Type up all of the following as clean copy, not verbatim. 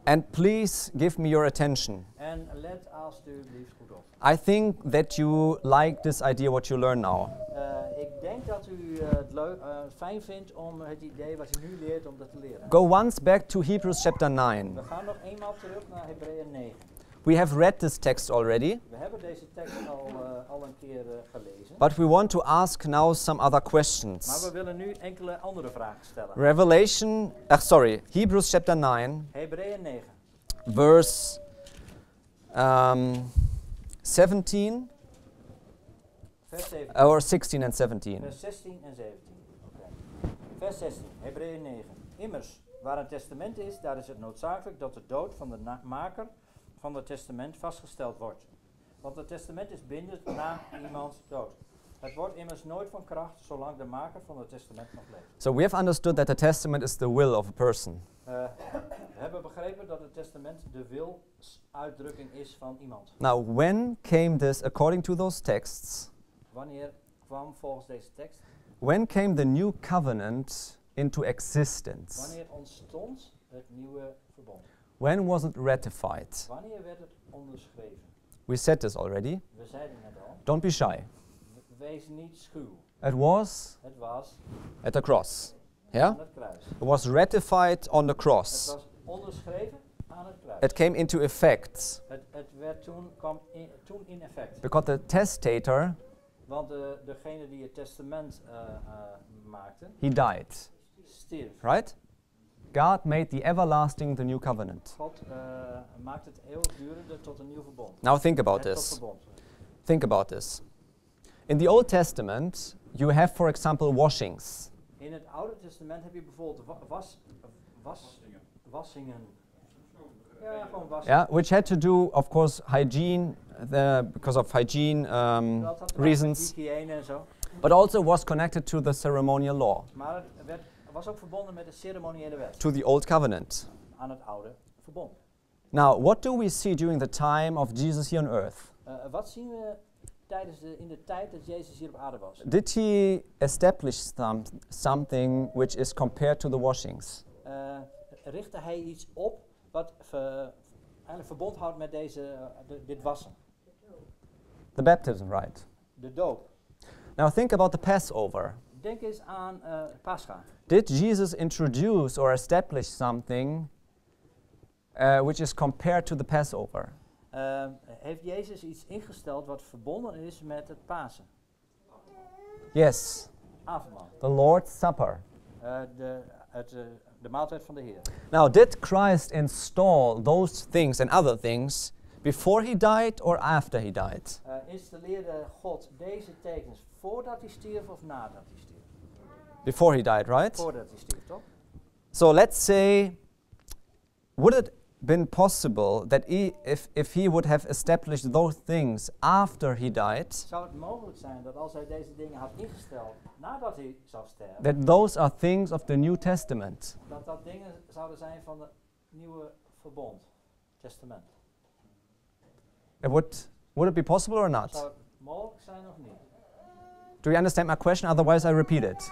And please give me your attention. En let alstublieft goed op. I think that you like this idea what you learn now. Ik denk dat u het fijn vindt om het idee wat u nu leert, om dat te leren. Go once back to Hebrews chapter 9. We gaan nog eenmaal terug naar Hebreeën 9. We have read this text already. We hebben deze tekst al een keer gelezen. But we want to ask now some other questions. Maar we willen nu enkele andere vragen stellen. Hebrews chapter 9. Hebreeën 9. Verse 17. Vers 17. Or 16 and 17. Vers 16 en 17. Okay. Vers 16, Hebreeën 9. Immers, waar een testament is, daar is het noodzakelijk dat de dood van de maker van het testament vastgesteld wordt. Want het testament is bindend na iemands dood. Het wordt immers nooit van kracht zolang de maker van het testament nog leeft. So we have understood that the testament is the will of a person. We hebben begrepen dat het testament de wilsuitdrukking is van iemand. Now, when came this according to those texts? Wanneer kwam volgens deze tekst? When came the new covenant into existence? Wanneer ontstond het nieuwe verbond? When was it ratified? Wanneer werd het onderschreven? We said this already. We zeiden het al. Don't be shy. Wees niet schuw. It was Het was at the cross. Yeah? aan het kruis. It was ratified on the Het cross. was onderschreven aan het kruis. It came into effect Het werd toen in effect. because the testator, Want degene die het testament maakte, he died. stierf. Right? God made the everlasting the new covenant. God maakt het eeuwigdurende tot een nieuw verbond. Now think about Het tot this. verbond. Think about this. In the Old Testament, you have, for example, washings. In het Oude Testament heb je bijvoorbeeld wassingen. Ja, gewoon wassen. Yeah, which had to do, of course, hygiene, because of hygiene Dat had te maken met reasons, hygiëne en zo. but also was connected to the ceremonial law, Maar het was ook verbonden met de ceremoniële wet to the Old Covenant. aan het Oude Verbond. Now, what do we see during the time of Jesus here on earth? Wat zien we in de tijd dat Jezus hier op aarde was? Did he establish something which is compared to the washings? Richtte hij iets op wat eigenlijk verbond houdt met dit wassen? The baptism, right? De doop. Now think about the Passover. Denk eens aan Pascha. Did Jesus introduce or establish something which is compared to the Passover? Heeft Jezus iets ingesteld wat verbonden is met het Pasen? Yes, Avondmaal. the Lord's Supper. De maaltijd van de Heer. Now, did Christ install those things and other things before he died or after he died? Installeerde God deze tekens voordat hij stierf of nadat hij stierf? Before he died, right? Voordat hij stierf, toch? So let's say, would it been possible that if he would have established those things after he died, Zou het mogelijk zijn dat als hij deze dingen had ingesteld nadat hij zou sterven, that those are things of the New Testament? dat dingen zouden zijn van het nieuwe verbond, testament? Would it be possible or not? Zou het mogelijk zijn of niet? Do you understand my question? Otherwise I repeat it.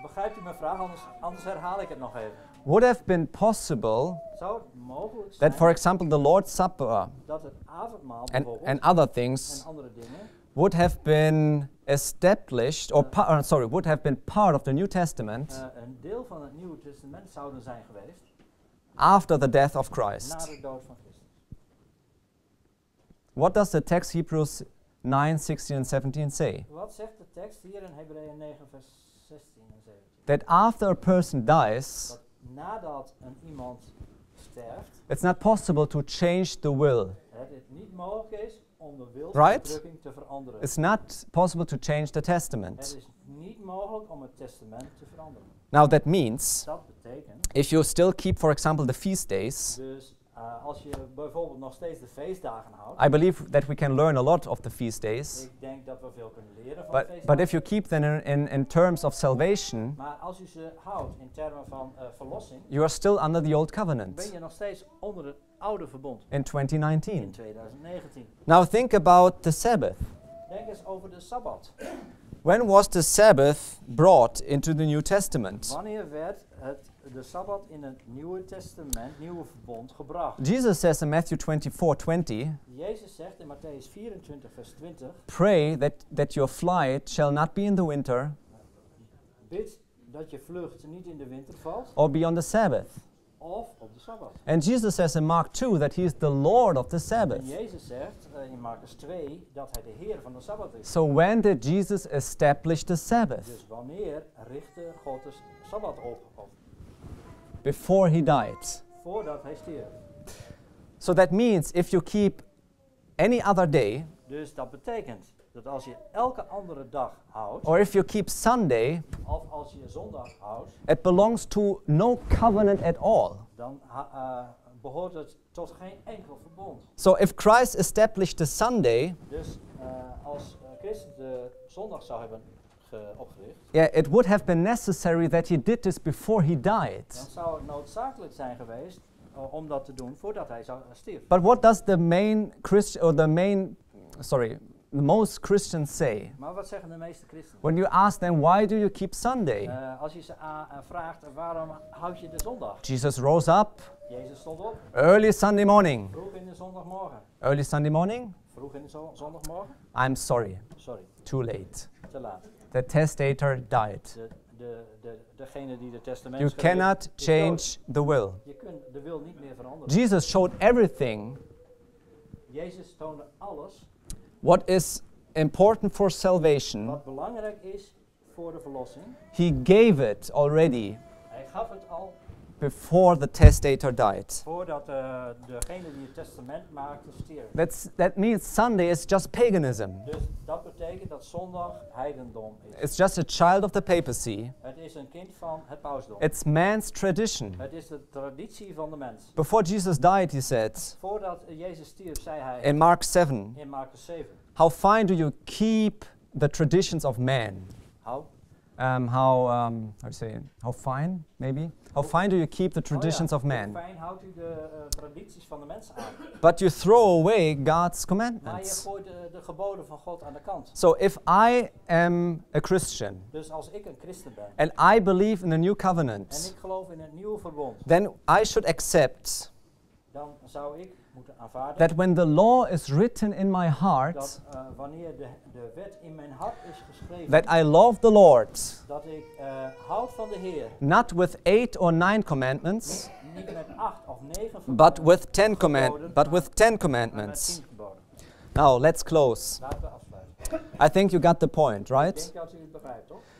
Begrijpt u mijn vraag? Anders herhaal ik het nog even. Would have been possible Zou het mogelijk zijn that, for example, the Lord's Supper dat het avondmaal bijvoorbeeld and other things en andere dingen would have been established, or would have been part of the New Testament een deel van het Nieuwe Testament zouden zijn geweest after the death of na Christ? de dood van Christus? What does the text Hebrews 9, 16 and 17 say? Wat zegt de tekst hier in Hebreeën 9 vers 16 en 17? That after a person dies, Dat nadat iemand sterft, it's not possible to change the will. het niet mogelijk is om de Right? wilsuitdrukking te veranderen. It's not possible to change the Het Testament. is niet mogelijk om het testament te veranderen. Now that means, Dat betekent if you still keep, for example, the feast days, dus als je bijvoorbeeld nog steeds de feestdagen houdt, I believe that we can learn a lot of the feast days, ik denk dat we veel kunnen leren van de but feestdagen. if you keep them in terms of salvation, Maar als u ze houdt in termen van verlossing, you are still under the Old ben Covenant je nog steeds onder het oude verbond in in 2019. 2019. Now think about the Sabbath. Denk eens over de Sabbat. When was the Sabbath brought into the New Testament? Wanneer werd de Sabbat in het Nieuwe Testament, Nieuwe Verbond, gebracht. Jesus says in Matthew 24:20, Jezus zegt in Matthäus 24, vers 20, pray that your flight shall not be in the winter bid dat je vlucht niet in de winter valt, or be on the Sabbath. of op de Sabbat. And Jesus says in Mark 2 that he is the Lord of the En Sabbath. Jezus zegt in Marcus 2 dat hij de Heer van de Sabbat is. So when did Jesus establish the Sabbath? Dus wanneer richtte God de Sabbat op? Before he died. Voordat hij stierf. So that means if you keep any other day, Dus dat betekent dat als je elke andere dag houdt, or if you keep Sunday, of als je zondag houdt, it belongs to no covenant at all. dan behoort het tot geen enkel verbond. So if Christ established the Sunday, Dus als Christus de zondag zou hebben opgericht, yeah, it would have been necessary that he did this before he died. dan zou het noodzakelijk zijn geweest om dat te doen voordat hij zou stierf. But what does the most Christians say? Maar wat zeggen de meeste christenen? When you ask them, why do you keep Sunday? Als je ze vraagt, waarom houd je de zondag? Jesus rose up Jezus stond op, early Sunday morning. vroeg in de zondagmorgen. Early Sunday morning? Vroeg in de zondagmorgen? I'm sorry, Sorry, too late. te laat. The testator died. Degene die de testament You schreef, cannot is change dood. the will. Je kunt de wil niet meer veranderen. Jesus showed everything Jezus toonde alles what is important for salvation. wat belangrijk is voor de verlossing. He gave it already Hij gaf het al before the testator died. voordat degene die het testament maakte stierf. That means Sunday is just paganism. Dus dat betekent dat zondag heidendom is. It's just a child of the papacy. Het is een kind van het pausdom. It's man's tradition. Het is de traditie van de mens. Before Jesus died, he said Voordat Jezus stierf, zei hij in Mark 7, in Marcus 7. how fine do you keep the traditions of man? How How fine, maybe? How fine do you keep the traditions of man? Fijn houdt u de tradities van de mens aan. But you throw away God's Maar je commandments. gooit de geboden van God aan de kant. So if I am a Christian Dus als ik een christen ben and I believe in the new en covenant, ik geloof in het nieuwe verbond, then I should accept dan zou ik moeten aanvaarden that when the law is written in my heart, dat wanneer de wet in mijn hart is geschreven, that I love the Lord, dat ik houd van de Heer, not with 8 or 9 commandments, niet met 8 of 9 but with 10 geboden, but with 10 maar met commandments. 10 geboden. Now let's close. Laten we afsluiten. I think you got the point, Ik right? denk dat u het begrijpt, toch?